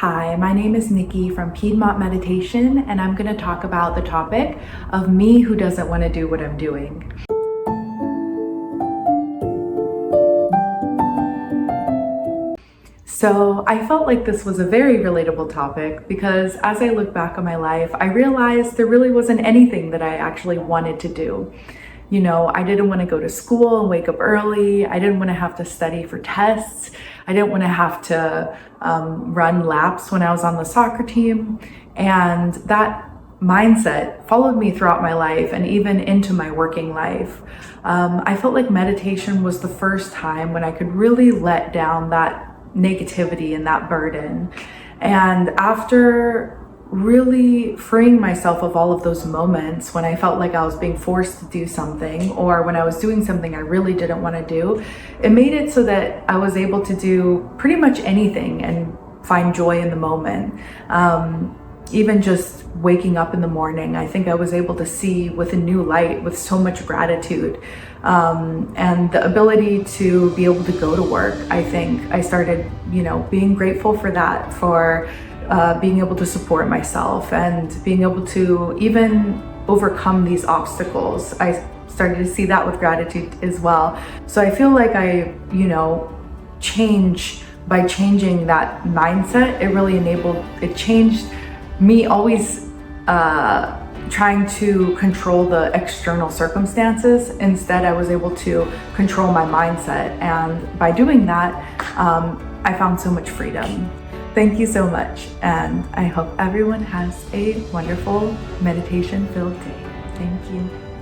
Hi, my name is Nikki from Piedmont Meditation, and I'm going to talk about the topic of me who doesn't want to do what I'm doing. So I felt like this was a very relatable topic because as I look back on my life, I realized there really wasn't anything that I actually wanted to do. You know, I didn't want to go to school and wake up early. I didn't want to have to study for tests. I didn't want to have to run laps when I was on the soccer team. And that mindset followed me throughout my life and even into my working life. I felt like meditation was the first time when I could really let down that negativity and that burden. And after really freeing myself of all of those moments when I felt like I was being forced to do something or when I was doing something I really didn't want to do, it made it so that I was able to do pretty much anything and find joy in the moment. Even just waking up in the morning, I think I was able to see with a new light, with so much gratitude. And the ability to be able to go to work, I think I started, being grateful for that, for being able to support myself and being able to even overcome these obstacles. I started to see that with gratitude as well. So I feel like by changing that mindset, it changed me always trying to control the external circumstances. Instead, I was able to control my mindset. And by doing that, I found so much freedom. Thank you so much. And I hope everyone has a wonderful meditation-filled day. Thank you.